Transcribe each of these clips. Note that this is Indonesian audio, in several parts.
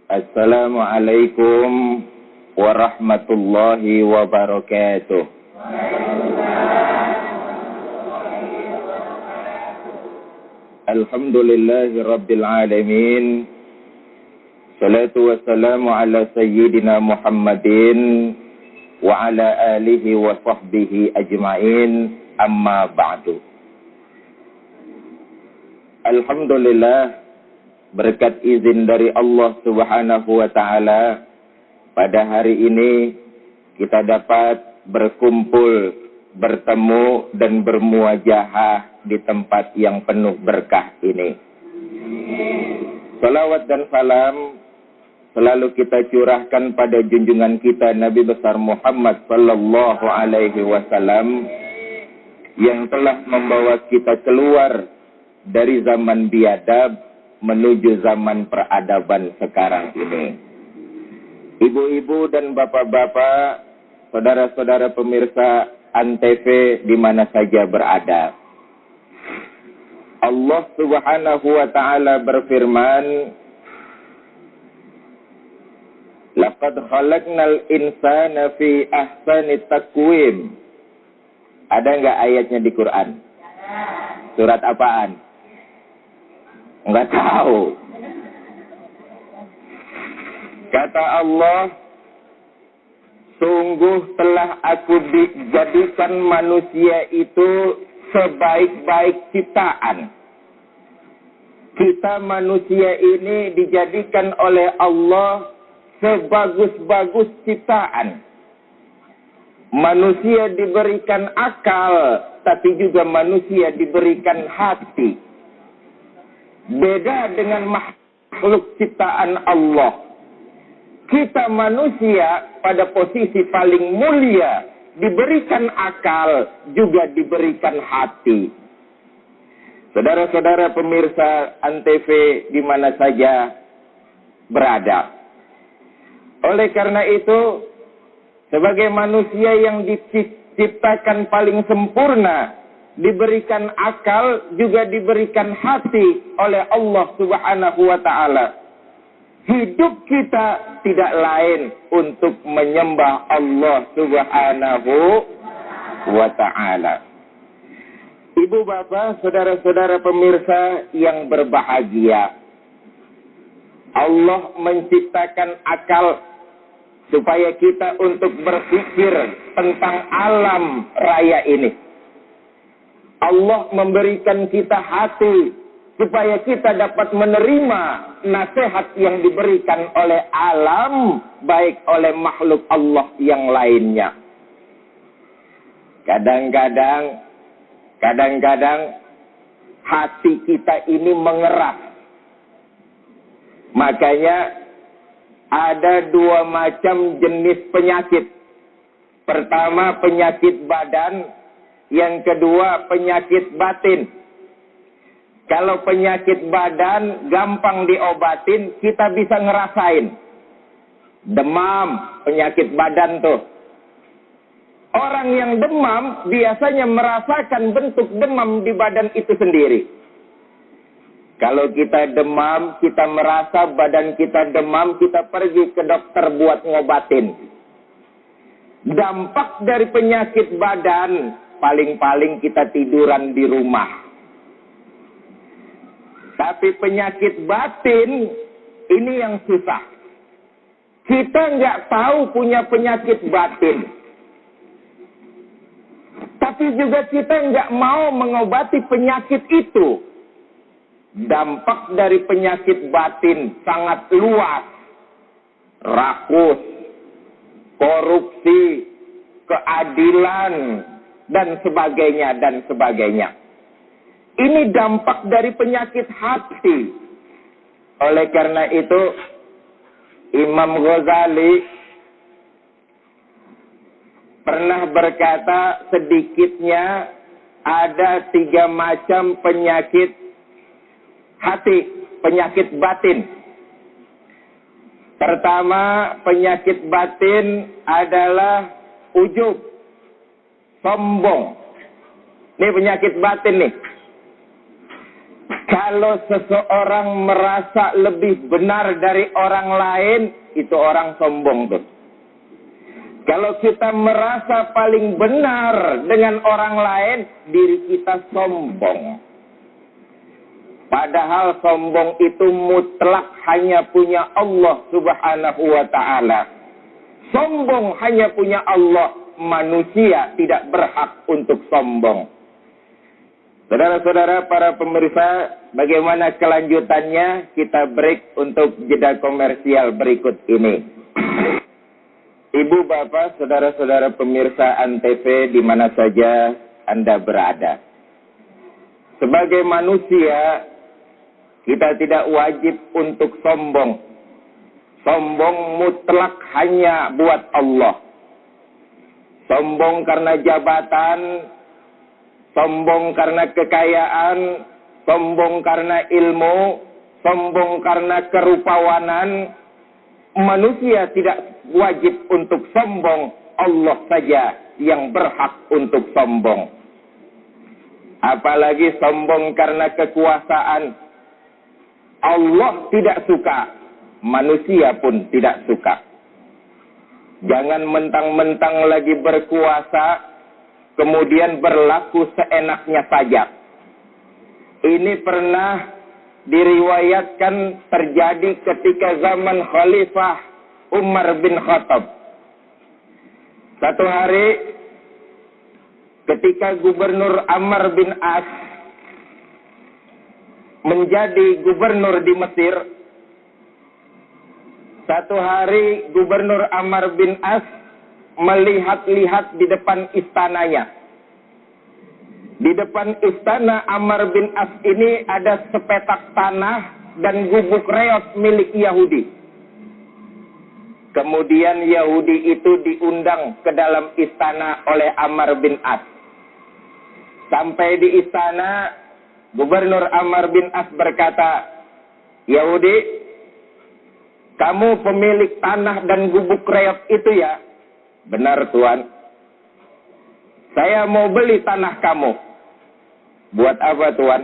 Assalamualaikum warahmatullahi wabarakatuh. Alhamdulillahi rabbil alamin. Salatu wassalamu ala sayyidina Muhammadin wa ala alihi wa sahbihi ajma'in, amma ba'du. Alhamdulillah, berkat izin dari Allah Subhanahu wa ta'ala, pada hari ini kita dapat berkumpul, bertemu dan bermuajahah di tempat yang penuh berkah ini. Salawat dan salam selalu kita curahkan pada junjungan kita Nabi besar Muhammad sallallahu alaihi wasallam yang telah membawa kita keluar dari zaman biadab menuju zaman peradaban sekarang ini. Ibu-ibu dan bapak-bapak, saudara-saudara pemirsa Antv di mana saja berada. Allah Subhanahu wa ta'ala berfirman, Laqad khalaqnal insana fi ahsani taqwim. Ada enggak ayatnya di Quran? Surat apaan? Enggak tahu. Kata Allah, sungguh telah aku dijadikan manusia itu sebaik-baik ciptaan. Kita manusia ini dijadikan oleh Allah sebagus-bagus ciptaan. Manusia diberikan akal, tapi juga manusia diberikan hati. Beda dengan makhluk ciptaan Allah. Kita manusia pada posisi paling mulia, diberikan akal, juga diberikan hati. Saudara-saudara pemirsa Antv di mana saja berada. Oleh karena itu, sebagai manusia yang diciptakan paling sempurna, diberikan akal, juga diberikan hati oleh Allah Subhanahu wa ta'ala. Hidup kita tidak lain untuk menyembah Allah Subhanahu wa ta'ala. Ibu bapak, saudara-saudara pemirsa yang berbahagia, Allah menciptakan akal supaya kita untuk berpikir tentang alam raya ini. Allah memberikan kita hati supaya kita dapat menerima nasihat yang diberikan oleh alam, baik oleh makhluk Allah yang lainnya. Kadang-kadang hati kita ini mengeras. Makanya ada dua macam jenis penyakit. Pertama penyakit badan, yang kedua penyakit batin. Kalau penyakit badan gampang diobatin, kita bisa ngerasain. Demam, penyakit badan tuh. Orang yang demam biasanya merasakan bentuk demam di badan itu sendiri. Kalau kita demam, kita merasa badan kita demam, kita pergi ke dokter buat ngobatin. Dampak dari penyakit badan, paling-paling kita tiduran di rumah. Tapi penyakit batin, ini yang susah. Kita nggak tahu punya penyakit batin. Tapi juga kita nggak mau mengobati penyakit itu. Dampak dari penyakit batin sangat luas. Rakus, korupsi, keadilan, dan sebagainya. Ini dampak dari penyakit hati. Oleh karena itu, Imam Ghazali pernah berkata sedikitnya ada 3 macam penyakit hati, penyakit batin. Pertama, penyakit batin adalah ujub, sombong. Ini penyakit batin nih. Kalau seseorang merasa lebih benar dari orang lain, itu orang sombong tuh. Kalau kita merasa paling benar dengan orang lain, diri kita sombong. Padahal sombong itu mutlak hanya punya Allah Subhanahu wa ta'ala. Sombong hanya punya Allah, manusia tidak berhak untuk sombong. Saudara-saudara para pemirsa, bagaimana kelanjutannya? Kita break untuk jeda komersial berikut ini. Ibu, bapak, saudara-saudara pemirsa Antv di mana saja Anda berada. Sebagai manusia, kita tidak wajib untuk sombong. Sombong mutlak hanya buat Allah. Sombong karena jabatan, sombong karena kekayaan, sombong karena ilmu, sombong karena kerupawanan. Manusia tidak wajib untuk sombong, Allah saja yang berhak untuk sombong. Apalagi sombong karena kekuasaan. Allah tidak suka, manusia pun tidak suka. Jangan mentang-mentang lagi berkuasa, kemudian berlaku seenaknya saja. Ini pernah diriwayatkan terjadi ketika zaman Khalifah Umar bin Khattab. Satu hari ketika Gubernur Amr bin As menjadi gubernur di Mesir, satu hari Gubernur Amr bin As melihat-lihat di depan istananya. Di depan istana Amr bin As ini ada sepetak tanah dan gubuk reot milik Yahudi. Kemudian Yahudi itu diundang ke dalam istana oleh Amr bin As. Sampai di istana, Gubernur Amr bin As berkata, Yahudi, kamu pemilik tanah dan gubuk reot itu ya? Benar, Tuan. Saya mau beli tanah kamu. Buat apa, Tuan?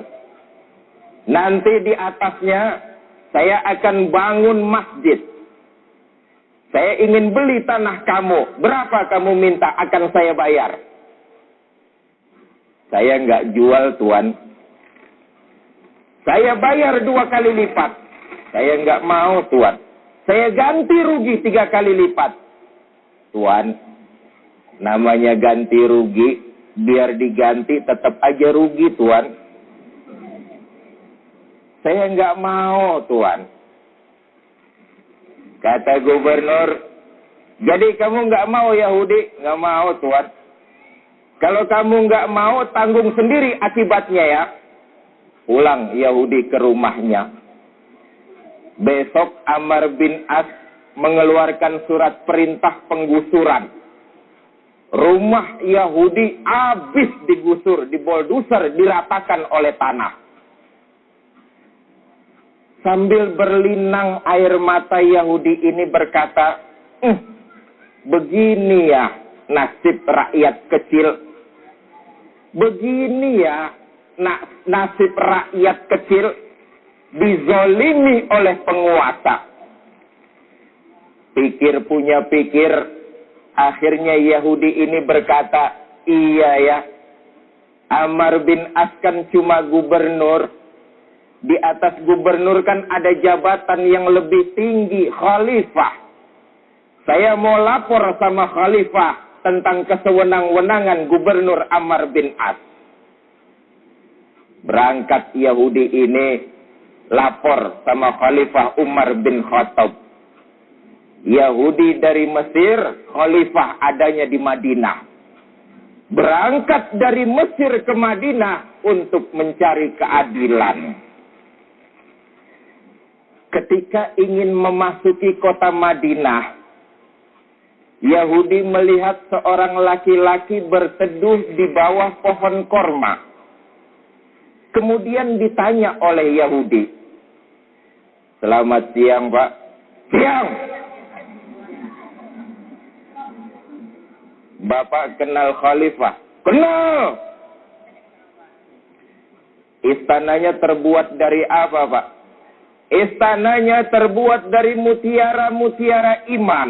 Nanti di atasnya saya akan bangun masjid. Saya ingin beli tanah kamu. Berapa kamu minta akan saya bayar? Saya nggak jual, Tuan. Saya bayar 2 kali lipat. Saya nggak mau, Tuan. Saya ganti rugi 3 kali lipat. Tuan, namanya ganti rugi, biar diganti tetap aja rugi, Tuan. Saya nggak mau, Tuan. Kata gubernur, jadi kamu nggak mau, Yahudi? Nggak mau, Tuan. Kalau kamu nggak mau, tanggung sendiri akibatnya ya. Pulang Yahudi ke rumahnya. Besok Amr bin As mengeluarkan surat perintah penggusuran. Rumah Yahudi habis digusur, diboldoser, diratakan oleh tanah. Sambil berlinang air mata Yahudi ini berkata, begini ya nasib rakyat kecil. Begini ya nasib rakyat kecil dizolimi oleh penguasa. Pikir punya pikir, akhirnya Yahudi ini berkata, iya ya, Amr bin As kan cuma gubernur. Di atas gubernur kan ada jabatan yang lebih tinggi, khalifah. Saya mau lapor sama khalifah tentang kesewenang-wenangan gubernur Amr bin As. Berangkat Yahudi ini lapor sama Khalifah Umar bin Khattab. Yahudi dari Mesir, khalifah adanya di Madinah. Berangkat dari Mesir ke Madinah untuk mencari keadilan. Ketika ingin memasuki kota Madinah, Yahudi melihat seorang laki-laki berteduh di bawah pohon korma. Kemudian ditanya oleh Yahudi, selamat siang, Pak. Siang. Bapak kenal khalifah? Kenal. Istananya terbuat dari apa, Pak? Istananya terbuat dari mutiara-mutiara iman.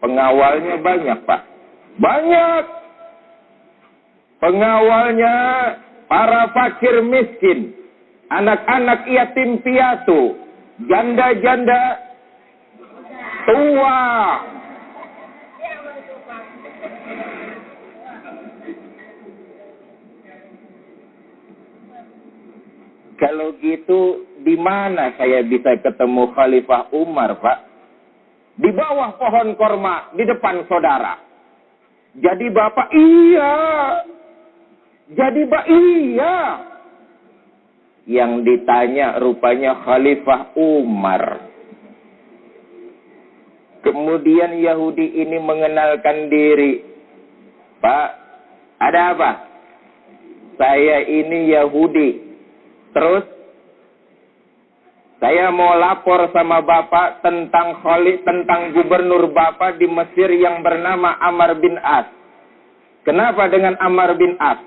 Pengawalnya banyak, Pak. Banyak. Pengawalnya para fakir miskin, anak-anak yatim piatu, janda-janda tua. Kalau gitu, di mana saya bisa ketemu Khalifah Umar, Pak? Di bawah pohon korma, di depan saudara. Jadi Bapak, iya. Jadi Pak, iya. Yang ditanya rupanya Khalifah Umar. Kemudian Yahudi ini mengenalkan diri. Pak, ada apa? Saya ini Yahudi. Terus, saya mau lapor sama Bapak tentang gubernur Bapak di Mesir yang bernama Amr bin As. Kenapa dengan Amr bin As?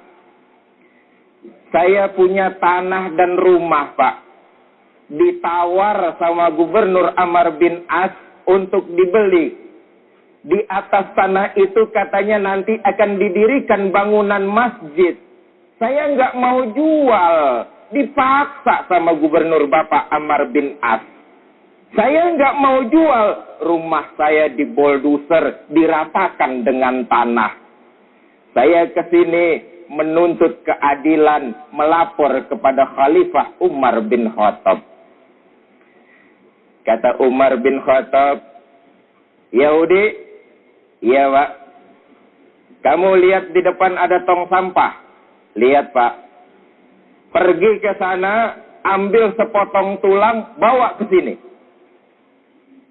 Saya punya tanah dan rumah, Pak. Ditawar sama gubernur Amr bin As untuk dibeli. Di atas tanah itu katanya nanti akan didirikan bangunan masjid. Saya nggak mau jual. Dipaksa sama gubernur Bapak Amr bin As. Saya nggak mau jual. Rumah saya di bulldozer, diratakan dengan tanah. Saya kesini menuntut keadilan, melapor kepada Khalifah Umar bin Khattab. Kata Umar bin Khattab, Yahudi, iya Pak. Kamu lihat di depan ada tong sampah. Lihat Pak. Pergi ke sana, ambil sepotong tulang, bawa ke sini.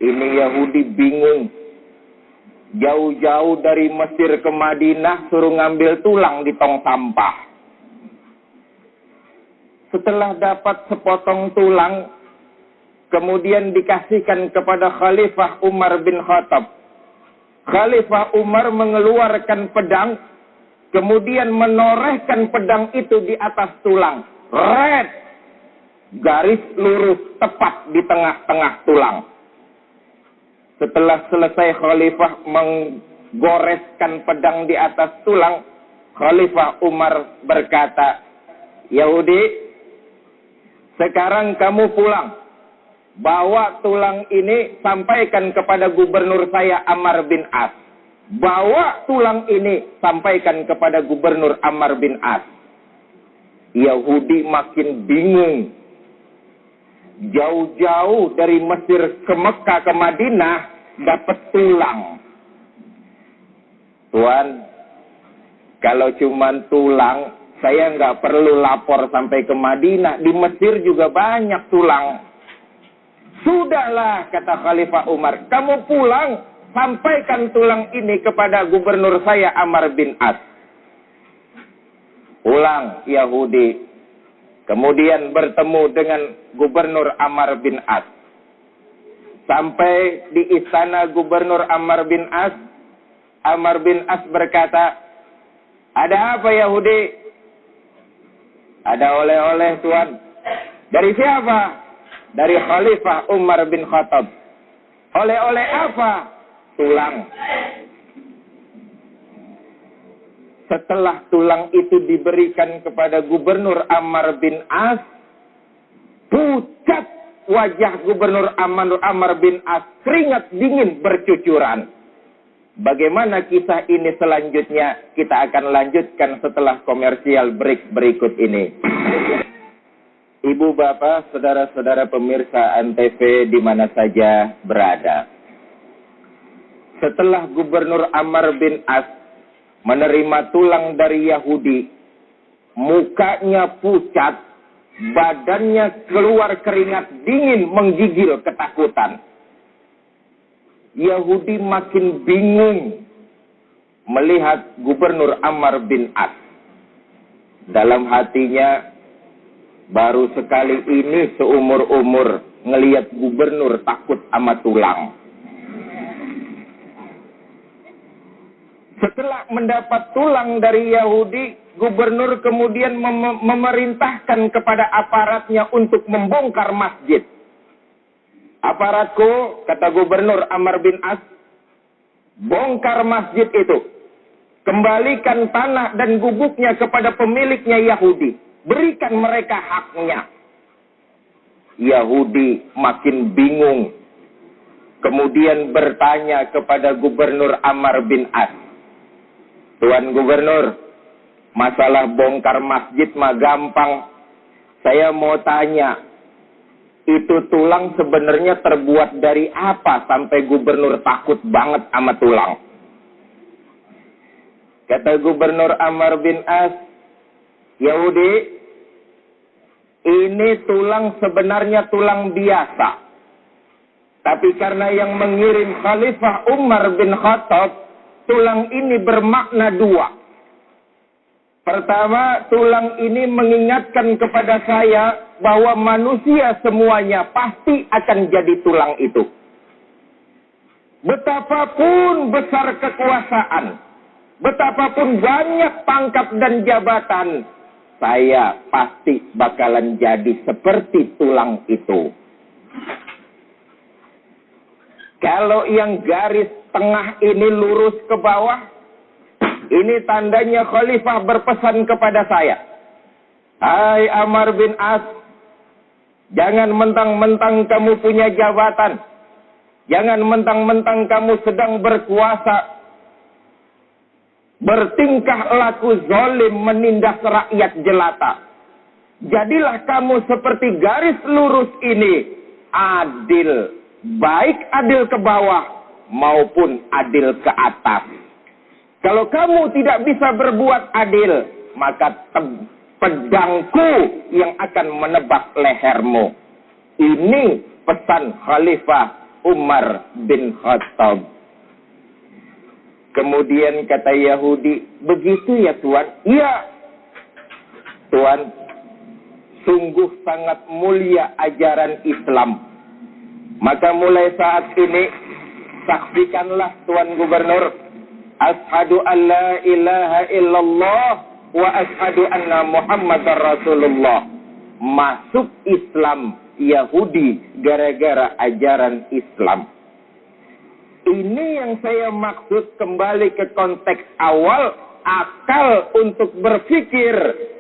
Ini Yahudi bingung. Jauh-jauh dari Mesir ke Madinah, suruh ngambil tulang di tong sampah. Setelah dapat sepotong tulang, kemudian dikasihkan kepada Khalifah Umar bin Khattab. Khalifah Umar mengeluarkan pedang, kemudian menorehkan pedang itu di atas tulang. Red, garis lurus tepat di tengah-tengah tulang. Setelah selesai Khalifah menggoreskan pedang di atas tulang, Khalifah Umar berkata, Yahudi, sekarang kamu pulang. Bawa tulang ini sampaikan kepada gubernur saya Amr bin As. Bawa tulang ini sampaikan kepada gubernur Amr bin As. Yahudi makin bingung. Jauh-jauh dari Mesir ke Mekah ke Madinah dapat tulang. Tuan, kalau cuma tulang, saya nggak perlu lapor sampai ke Madinah. Di Mesir juga banyak tulang. Sudahlah, kata Khalifah Umar, kamu pulang, sampaikan tulang ini kepada gubernur saya Amr bin As. Pulang Yahudi. Kemudian bertemu dengan gubernur Amr bin As. Sampai di istana gubernur Amr bin As, Amr bin As berkata, ada apa Yahudi? Ada oleh-oleh Tuan. Dari siapa? Dari Khalifah Umar bin Khattab. Oleh-oleh apa? Tulang. Setelah tulang itu diberikan kepada gubernur Amr bin As, pucat wajah gubernur Amr bin As, keringat dingin bercucuran. Bagaimana kisah ini selanjutnya? Kita akan lanjutkan setelah komersial break berikut ini. Ibu, bapak, saudara-saudara pemirsa Antv di mana saja berada. Setelah gubernur Amr bin As menerima tulang dari Yahudi, mukanya pucat, badannya keluar keringat dingin menggigil ketakutan. Yahudi makin bingung melihat gubernur Amr bin As. Dalam hatinya, baru sekali ini seumur-umur ngelihat gubernur takut sama tulang. Setelah mendapat tulang dari Yahudi, gubernur kemudian memerintahkan kepada aparatnya untuk membongkar masjid. Aparatku, kata gubernur Amr bin As, bongkar masjid itu. Kembalikan tanah dan gubuknya kepada pemiliknya Yahudi. Berikan mereka haknya. Yahudi makin bingung. Kemudian bertanya kepada gubernur Amr bin As. Tuan gubernur, masalah bongkar masjid mah gampang. Saya mau tanya, itu tulang sebenarnya terbuat dari apa sampai gubernur takut banget sama tulang? Kata gubernur Amr bin As, Yahudi, ini tulang sebenarnya tulang biasa. Tapi karena yang mengirim Khalifah Umar bin Khattab, tulang ini bermakna dua. Pertama, tulang ini mengingatkan kepada saya bahwa manusia semuanya pasti akan jadi tulang itu. Betapapun besar kekuasaan, betapapun banyak pangkat dan jabatan, saya pasti bakalan jadi seperti tulang itu. Kalau yang garis tengah ini lurus ke bawah, ini tandanya khalifah berpesan kepada saya. Hai Amr bin As, jangan mentang-mentang kamu punya jabatan. Jangan mentang-mentang kamu sedang berkuasa. Bertingkah laku zalim menindas rakyat jelata. Jadilah kamu seperti garis lurus ini. Adil. Baik adil ke bawah maupun adil ke atas. Kalau kamu tidak bisa berbuat adil, maka pedangku yang akan menebak lehermu. Ini pesan Khalifah Umar bin Khattab. Kemudian kata Yahudi, begitu ya Tuan? Iya, Tuan, sungguh sangat mulia ajaran Islam. Maka mulai saat ini, saksikanlah Tuan Gubernur, Ashadu an la ilaha illallah wa ashadu anna Muhammadar Rasulullah. Masuk Islam Yahudi gara-gara ajaran Islam. Ini yang saya maksud kembali ke konteks awal, akal untuk berpikir,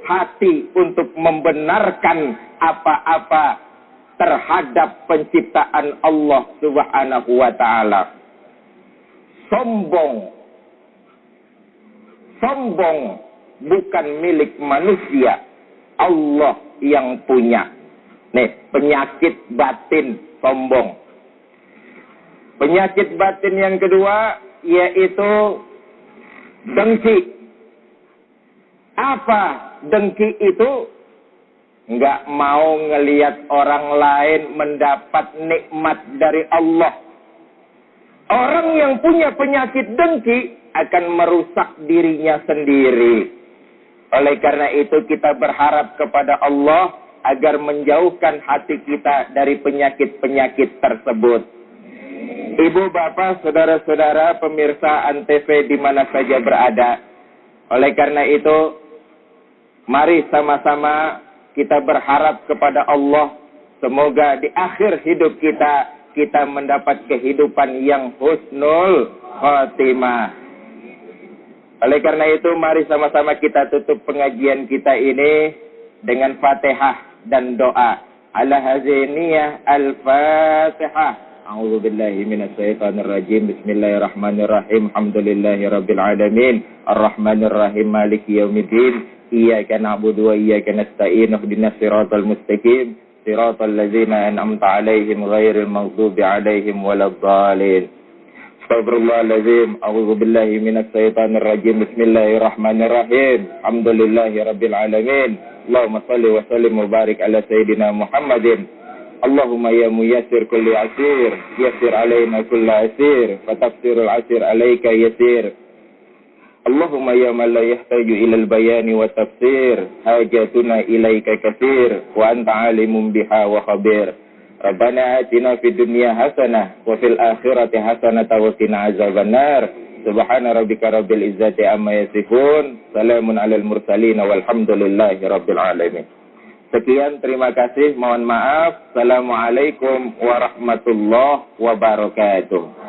hati untuk membenarkan apa-apa terhadap penciptaan Allah Subhanahu wa ta'ala. Sombong bukan milik manusia, Allah yang punya. Nih, penyakit batin sombong. Penyakit batin yang kedua yaitu dengki. Apa dengki itu? Nggak mau ngelihat orang lain mendapat nikmat dari Allah. Orang yang punya penyakit dengki akan merusak dirinya sendiri. Oleh karena itu kita berharap kepada Allah agar menjauhkan hati kita dari penyakit-penyakit tersebut. Ibu, bapak, saudara-saudara, pemirsa Antv di mana saja berada. Oleh karena itu, mari sama-sama kita berharap kepada Allah, semoga di akhir hidup kita mendapat kehidupan yang husnul khatimah. Oleh karena itu, mari sama-sama kita tutup pengajian kita ini dengan Fatihah dan doa. Ala haziniyah al-Fatihah. A'udzu billahi minasy syaithanir rajim. Bismillahirrahmanirrahim. Alhamdulillahirabbil alamin. Arrahmanir rahim. Maliki yaumiddin. Iyyaka na'budu wa iyyaka nasta'in. Ihdinas siratal mustaqim. Siratal ladzina an'amta 'alaihim ghairil maghdubi 'alaihim waladdallin. Astaghfirullahaladzim. A'udzu billahi minasy syaithanir rajim. Bismillahirrahmanirrahim. Alhamdulillahirabbil alamin. Allahumma shalli wa sallim wa barik ala sayidina Muhammadin. Allahumma ya muyassir kulli asir, yassir alaina kulla asir, fatafsirul asir alaika yasir. Allahumma ya man la yahtaju ilal bayani wa tafsir, hajatuna ilaika katsir, wa anta alimun biha wa khabir. Rabbana atina fid dunya hasanah wa fil akhirati hasanah wa qina azabannar. Subhana rabbika rabbil izzati amma yasifun. Salamun alal mursalin walhamdulillahi rabbil alamin. Sekian, terima kasih, mohon maaf. Assalamualaikum warahmatullahi wabarakatuh.